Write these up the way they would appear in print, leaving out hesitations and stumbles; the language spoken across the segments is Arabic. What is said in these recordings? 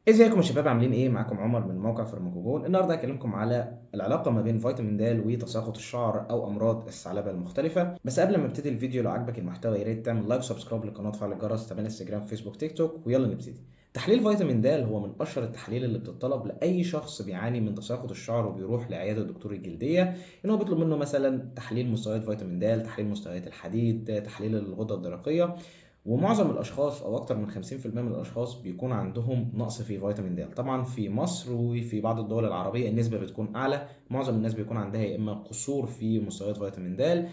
ازيكم يا شباب، عاملين ايه؟ معاكم عمر من موقع فارماكوجون. النهارده هكلمكم على العلاقه ما بين فيتامين د وتساقط الشعر او امراض الثعلبه المختلفه. بس قبل ما ابتدي الفيديو، لو عجبك المحتوى يا ريت تعمل لايك وسبسكرايب للقناه وتفعل الجرس. تابعنا انستجرام فيسبوك تيك توك، ويلا نبتدي. تحليل فيتامين د هو من اشهر التحاليل اللي بتطلب لاي شخص بيعاني من تساقط الشعر وبيروح لعياده دكتور الجلديه، ان هو بيطلب منه مثلا تحليل مستويات فيتامين د، تحليل مستويات الحديد، تحليل الغده الدرقيه. ومعظم الاشخاص او اكتر من 50% من الاشخاص بيكون عندهم نقص في فيتامين د. طبعا في مصر وفي بعض الدول العربيه النسبه بتكون اعلى. معظم الناس بيكون عندها يا اما قصور في مستويات فيتامين د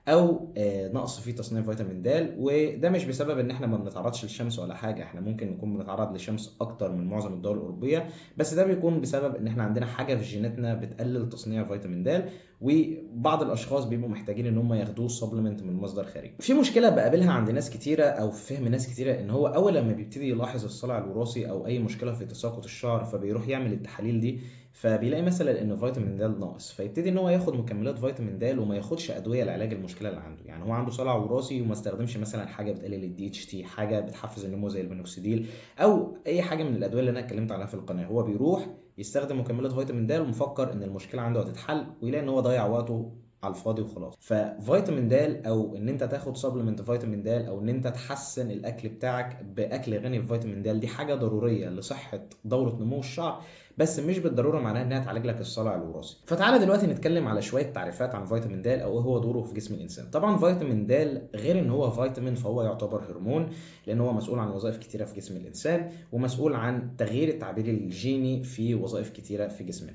او نقص في تصنيع فيتامين د. وده مش بسبب ان احنا ما بنتعرضش للشمس ولا حاجه، احنا ممكن نكون بنتعرض للشمس اكتر من معظم الدول الاوروبيه، بس ده بيكون بسبب ان احنا عندنا حاجه في جيناتنا بتقلل تصنيع فيتامين د. وبعض الاشخاص بيبقوا محتاجين ان هم ياخدوه سبلمنت من مصدر خارجي. في مشكله بقابلها عند ناس كتيره او في فهم ناس كتيره، ان هو اول لما بيبتدي يلاحظ الصلع الوراثي او اي مشكله في تساقط الشعر فبيروح يعمل التحاليل دي، فبيلاقي مثلا ان فيتامين د ناقص، فيبتدي ان هو ياخد مكملات فيتامين د وما ياخدش ادويه لعلاج المشكله اللي عنده. يعني هو عنده صلع وراثي وما استخدمش مثلا حاجه بتقلل الدي اتش تي، حاجه بتحفز النمو زي البنوكسيديل، او اي حاجه من الادويه اللي انا اتكلمت عليها في القناه. هو بيروح يستخدم مكملات فيتامين د ومفكر ان المشكله عنده هتتحل، ويلاقي ان هو ضيع وقته على الفاضي وخلاص. ففيتامين د او ان انت تاخد سبلمنت فيتامين د او ان انت تحسن الاكل بتاعك باكل غني بفيتامين د، دي حاجه ضروريه لصحه دوره نمو الشعر، بس مش بالضروره معناها انها تعالج لك الصلع الوراثي. فتعالى دلوقتي نتكلم على شويه تعريفات عن فيتامين د او ايه هو دوره في جسم الانسان. طبعا فيتامين د غير ان هو فيتامين فهو يعتبر هرمون، لان هو مسؤول عن وظائف كتيره في جسم الانسان، ومسؤول عن تغيير التعبير الجيني في وظائف كتيره في جسمنا.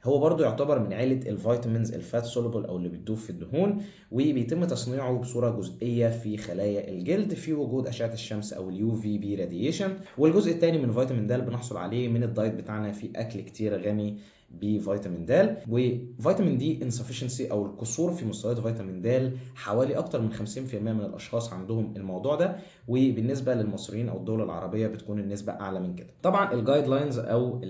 هو برضو يعتبر من عيلة الفيتامينز الفات سولوبل او اللي بتدوب في الدهون، وبيتم تصنيعه بصورة جزئية في خلايا الجلد في وجود أشعة الشمس او اليو في بي راديشن. والجزء الثاني من فيتامين د بنحصل عليه من الدايت بتاعنا في اكل كتير غني بفيتامين د. وفيتامين دي انسفشنسي او القصور في مستويات فيتامين د حوالي اكتر من 50% من الاشخاص عندهم الموضوع ده، وبالنسبه للمصريين او الدول العربيه بتكون النسبه اعلى من كده. طبعا الجايد لاينز او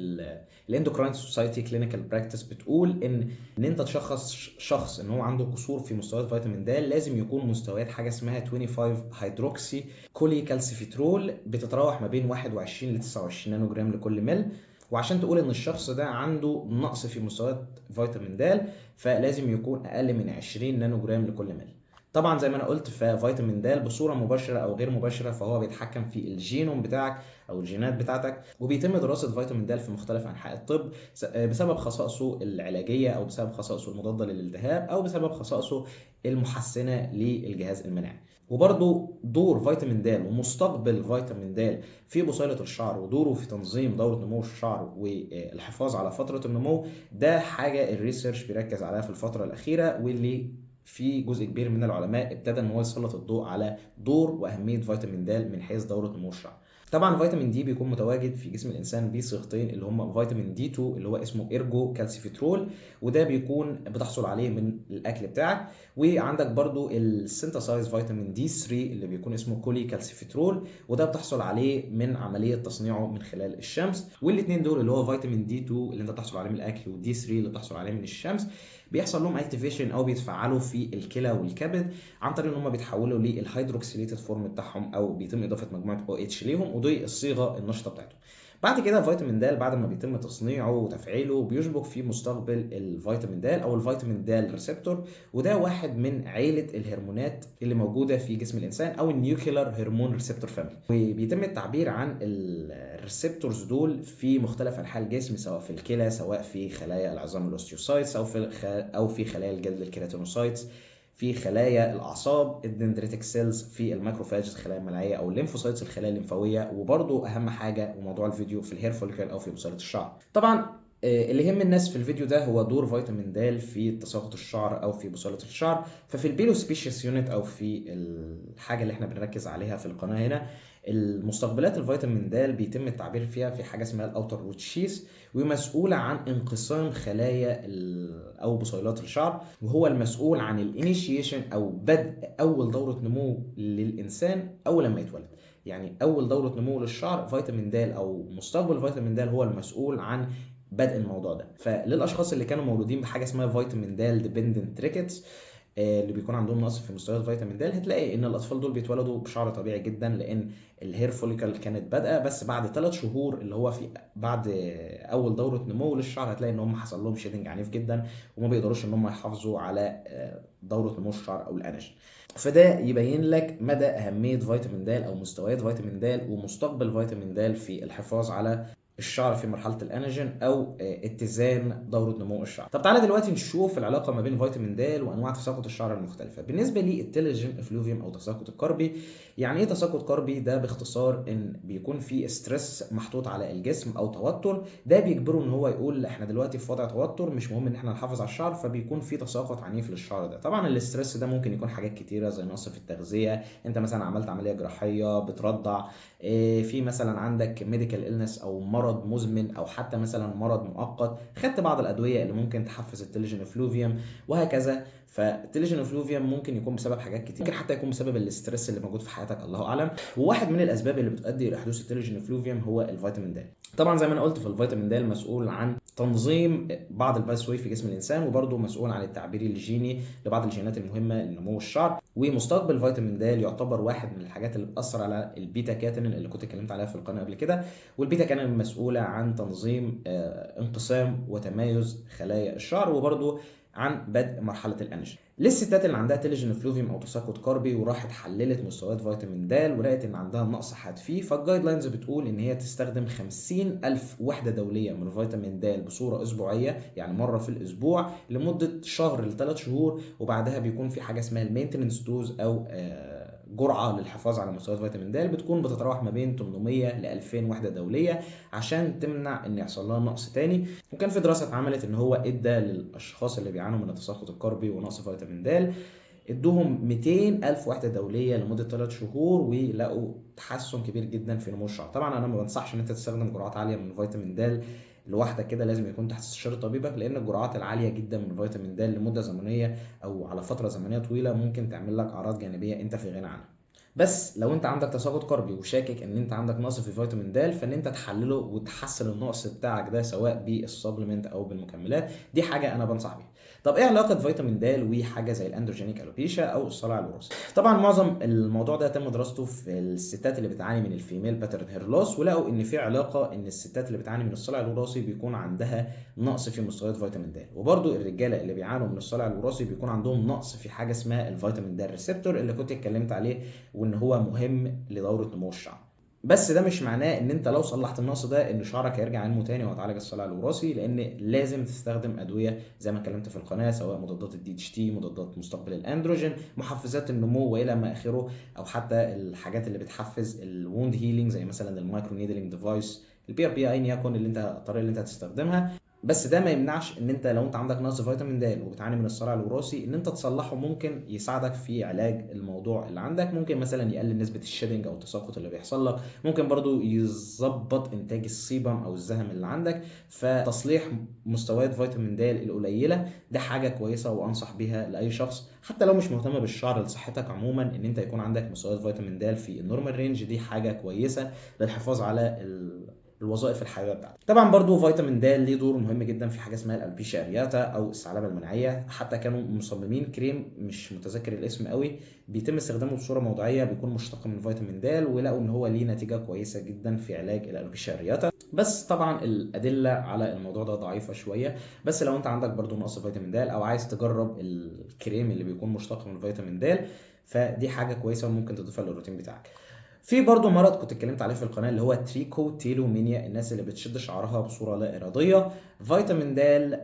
الاندوكراين سوسايتي كلينيكال براكتس بتقول ان انت تشخص شخص ان هو عنده قصور في مستويات فيتامين د لازم يكون مستويات حاجه اسمها 25 هيدروكسي كولي كالسيفيترول بتتراوح ما بين 21 ل 29 نانو جرام لكل مل. وعشان تقول ان الشخص ده عنده نقص في مستويات فيتامين د فلازم يكون اقل من 20 نانو جرام لكل مل. طبعا زي ما انا قلت، ففيتامين د بصوره مباشره او غير مباشره فهو بيتحكم في الجينوم بتاعك او الجينات بتاعتك، وبيتم دراسه فيتامين د في مختلف انحاء الطب بسبب خصائصه العلاجيه او بسبب خصائصه المضاده للالتهاب او بسبب خصائصه المحسنه للجهاز المناعي. وبرضه دور فيتامين د ومستقبل فيتامين د في بصيله الشعر ودوره في تنظيم دوره نمو الشعر والحفاظ على فتره النمو، ده حاجه الريسيرش بيركز عليها في الفتره الاخيره، واللي في جزء كبير من العلماء ابتدى ان هو يسلط الضوء على دور واهميه فيتامين د من حيث دوره نمو الشعر. طبعا فيتامين دي بيكون متواجد في جسم الانسان بصيغتين، اللي هم فيتامين دي 2 اللي هو اسمه ايرجو كالسيفيترول، وده بيكون بتحصل عليه من الاكل بتاعك. وعندك برضو السنتاسايز فيتامين دي 3 اللي بيكون اسمه كولي كالسيفيترول، وده بتحصل عليه من عمليه تصنيعه من خلال الشمس. والاثنين دول اللي هو فيتامين دي 2 اللي انت بتحصل عليه من الاكل والدي 3 اللي بتحصل عليه من الشمس بيحصل لهم اكتيفيشن او بيتفعلوا في الكلى والكبد عن طريق ان هم بيتحولوا للهيدروكسيليتد فورم بتاعهم او بيتم اضافه مجموعه او اتش ليهم، ودي الصيغه النشطه بتاعتهم. بعد كده فيتامين د بعد ما بيتم تصنيعه وتفعيله بيشبك في مستقبل الفيتامين د او الفيتامين د ريسبتور، وده واحد من عيله الهرمونات اللي موجوده في جسم الانسان او النيوكلير هرمون ريسبتور فاميلي. وبيتم التعبير عن الريسبتورز دول في مختلف انحاء الجسم، سواء في الكلى، سواء في خلايا العظام الاوستيوسايتس، او في خلايا الجلد الكيراتينوسايتس، في خلايا الاعصاب الدندريتك سيلز، في الماكروفاجز الخلايا المناعيه، او الليمفوسايتس الخلايا الليمفاويه، وبرده اهم حاجه وموضوع الفيديو في الهير فوليكل او في بصيله الشعر. طبعا اللي يهم الناس في الفيديو ده هو دور فيتامين د في تساقط الشعر او في بصيله الشعر. ففي البيلو سبيشيس يونت او في الحاجه اللي احنا بنركز عليها في القناه هنا، المستقبلات الفيتامين د بيتم التعبير فيها في حاجه اسمها الاوتر روت شيس، ومسؤوله عن انقسام خلايا او بصيلات الشعر، وهو المسؤول عن الانيشيشن او بدء اول دوره نمو للانسان اول لما يتولد. يعني اول دوره نمو للشعر فيتامين د او مستقبل فيتامين د هو المسؤول عن بدء الموضوع ده. فللاشخاص اللي كانوا مولودين بحاجه اسمها فيتامين د ديبندنت ريكتس، اللي بيكون عندهم نقص في مستويات فيتامين د، هتلاقي ان الاطفال دول بيتولدوا بشعر طبيعي جدا، لان الهير فوليكل كانت بادئه، بس بعد 3 شهور اللي هو في بعد اول دوره نمو للشعر هتلاقي ان هم حصل لهم شيدنج عنيف جدا، وما بيقدروش ان هم يحافظوا على دوره نمو الشعر او الانرجي. فده يبين لك مدى اهميه فيتامين د او مستويات فيتامين د ومستقبل فيتامين د في الحفاظ على الشعر في مرحله الاناجين او اتزان دوره نمو الشعر. طب تعالى دلوقتي نشوف العلاقه ما بين فيتامين د وانواع تساقط الشعر المختلفه. بالنسبه للتيلوجين افلوفيوم او تساقط الكربي، يعني ايه تساقط كربي؟ ده باختصار ان بيكون في ستريس محطوط على الجسم او توتر، ده بيجبره ان هو يقول احنا دلوقتي في وضع توتر، مش مهم ان احنا نحافظ على الشعر، فبيكون في تساقط عنيف للشعر ده. طبعا الاسترس ده ممكن يكون حاجات كتيره زي نقص في التغذيه، انت مثلا عملت عمليه جراحيه، بترضع، في مثلا عندك ميديكال إلنس او مرض مزمن، او حتى مثلا مرض مؤقت، خدت بعض الادويه اللي ممكن تحفز التيلوجين افلوفيوم وهكذا. فالتيلوجين افلوفيوم ممكن يكون بسبب حاجات كتير، ممكن حتى يكون بسبب الاسترس اللي موجود في حياتك، الله اعلم. وواحد من الاسباب اللي بتؤدي الى حدوث التيلوجين افلوفيوم هو الفيتامين د. طبعا زي ما انا قلت، في الفيتامين د مسؤول عن تنظيم بعض الباثوي في جسم الانسان، وبرضه مسؤول عن التعبير الجيني لبعض الجينات المهمه لنمو الشعر. ومستقبل فيتامين د يعتبر واحد من الحاجات اللي بتاثر على البيتا كاتينين اللي كنت اتكلمت عليها في القناه قبل كده. والبيتا كاتينين مسؤوله عن تنظيم انقسام وتمايز خلايا الشعر، وبرضه عن بدء مرحله الانرجي. للستات اللي عندها تيلوجين افلوفيوم او تساقط كربي وراحت حللت مستويات فيتامين د ولقيت ان عندها نقص حاد فيه، فالجايد لاينز بتقول ان هي تستخدم 50,000 وحده دوليه من فيتامين د بصوره اسبوعيه، يعني مره في الاسبوع لمده شهر ل3 شهور، وبعدها بيكون في حاجه اسمها المينتننس دوز او جرعه للحفاظ على مستويات فيتامين د بتكون بتتراوح ما بين 800 ل 2000 وحده دوليه عشان تمنع ان يحصل لها نقص تاني. وكان في دراسه اتعملت ان هو ادى للاشخاص اللي بيعانوا من التساقط الكربي ونقص فيتامين د، ادوهم 200,000 وحده دوليه لمده 3 شهور ولقوا تحسن كبير جدا في نمو الشعر. طبعا انا ما بنصحش ان انت تستخدم جرعات عاليه من فيتامين د لوحدك كده، لازم يكون تحت استشاره طبيبك، لان الجرعات العاليه جدا من فيتامين د لمده زمنيه او على فتره زمنيه طويله ممكن تعمل لك اعراض جانبيه انت في غنى عنها. بس لو انت عندك تساقط كربي وشاكك ان انت عندك نقص في فيتامين د، فان انت تحلله وتحسن النقص بتاعك ده سواء بالسبلمنت او بالمكملات، دي حاجه انا بنصح بيها. طب ايه علاقه فيتامين د وحاجه زي الاندروجينيك الوبيشيا او الصلع الوراثي؟ طبعا معظم الموضوع ده تم دراسته في الستات اللي بتعاني من الفيميل باترن هير لوس، ولقوا ان في علاقه ان الستات اللي بتعاني من الصلع الوراثي بيكون عندها نقص في مستويات فيتامين د، وبرده الرجاله اللي بيعانوا من الصلع الوراثي بيكون عندهم نقص في حاجه اسمها الفيتامين د ريسبتور اللي كنت اتكلمت عليه، وان هو مهم لدوره نمو الشعر. بس ده مش معناه ان انت لو صلحت النقص ده ان شعرك هيرجع ينمو تاني وهتعالج الصلع الوراثي، لان لازم تستخدم ادويه زي ما اتكلمت في القناه، سواء مضادات الدي اتش تي، مضادات مستقبل الاندروجين، محفزات النمو والى ما اخره، او حتى الحاجات اللي بتحفز الووند هيلينج زي مثلا المايكرو نيدلينج ديفايس، البي ار بي، ايا يكن الطريقه اللي انت هتستخدمها. بس ده ما يمنعش ان انت لو انت عندك نقص فيتامين د وبتعاني من الصلع الوراثي ان انت تصلحه، ممكن يساعدك في علاج الموضوع اللي عندك، ممكن مثلا يقلل نسبه الشيدنج او التساقط اللي بيحصل لك، ممكن برضو يظبط انتاج السيبم او الزهم اللي عندك. فتصليح مستويات فيتامين د القليله ده حاجه كويسه وانصح بيها لاي شخص حتى لو مش مهتم بالشعر، لصحتك عموما ان انت يكون عندك مستويات فيتامين د في النورمال رينج، دي حاجه كويسه للحفاظ على الوظائف الحيويه بتاعتك. طبعا برضو فيتامين د ليه دور مهم جدا في حاجه اسمها الالبيشيا ارياتا او الثعلبه المناعيه، حتى كانوا مصممين كريم مش متذكر الاسم قوي بيتم استخدامه بصوره موضعيه بيكون مشتق من فيتامين د، ولقوا ان هو ليه نتيجه كويسه جدا في علاج الالبيشيا ارياتا. بس طبعا الادله على الموضوع ده ضعيفه شويه، بس لو انت عندك برضو نقص فيتامين د او عايز تجرب الكريم اللي بيكون مشتق من فيتامين د، فدي حاجه كويسه وممكن تضيفها للروتين بتاعك. في برضه مرض كنت اتكلمت عليه في القناه اللي هو تريكوتيلومينيا، الناس اللي بتشد شعرها بصوره لا اراديه. فيتامين د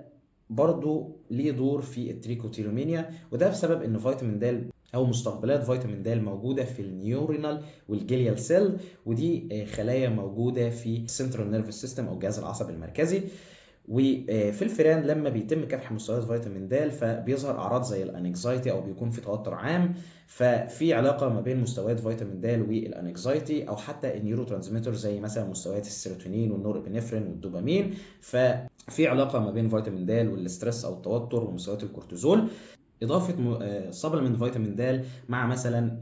برضه ليه دور في التريكوتيلومينيا، وده بسبب ان فيتامين د او مستقبلات فيتامين د موجوده في النيورينال والجيليال سيل، ودي خلايا موجوده في السنترال نيرفس سيستم او الجهاز العصبي المركزي. وفي الفئران لما بيتم كبح مستويات فيتامين د فبيظهر اعراض زي الانكزايتي او بيكون في توتر عام، ففي علاقه ما بين مستويات فيتامين د والانكزايتي او حتى النيورو ترانسميتر زي مثلا مستويات السيروتونين والنورابينفرين والدوبامين، ففي علاقه ما بين فيتامين د والاسترس او التوتر ومستويات الكورتيزول. اضافه سبلمنت فيتامين د مع مثلا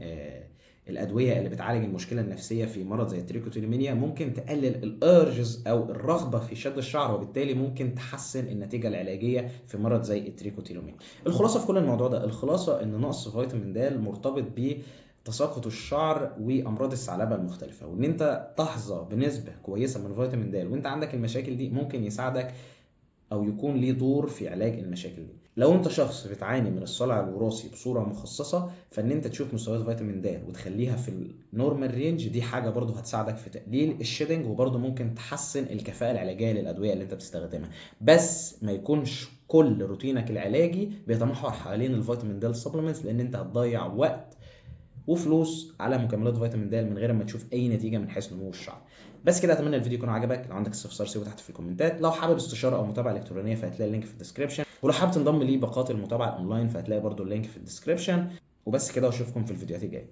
الادويه اللي بتعالج المشكله النفسيه في مرض زي التريكوتيلومينيا ممكن تقلل الارجز او الرغبه في شد الشعر، وبالتالي ممكن تحسن النتيجه العلاجيه في مرض زي التريكوتيلومينيا. الخلاصه في كل الموضوع ده، الخلاصه ان نقص فيتامين د مرتبط ب تساقط الشعر وامراض الثعلبه المختلفه، وان انت تحظى بنسبه كويسه من فيتامين د وانت عندك المشاكل دي ممكن يساعدك او يكون ليه دور في علاج المشاكل دي. لو انت شخص بتعاني من الصلع الوراثي بصوره مخصصه، فان انت تشوف مستويات فيتامين د وتخليها في النورمال رينج، دي حاجه برضو هتساعدك في تقليل الشيدنج، وبرضو ممكن تحسن الكفاءه العلاجيه للادويه اللي انت بتستخدمها. بس ما يكونش كل روتينك العلاجي بيتمحور حوالين الفيتامين د سبلمنتس، لان انت هتضيع وقت وفلوس على مكملات فيتامين د من غير ما تشوف اي نتيجه من حيث نمو الشعر. بس كده، اتمنى الفيديو يكون عجبك. لو عندك استفسار سيبه تحت في الكومنتات. لو حابب استشاره او متابعه الكترونيه فهتلاقي اللينك في الديسكربشن، ولو حابب تنضم لي باقات المتابعه اونلاين فهتلاقي برضو اللينك في الديسكربشن. وبس كده، واشوفكم في الفيديوهات الجايه.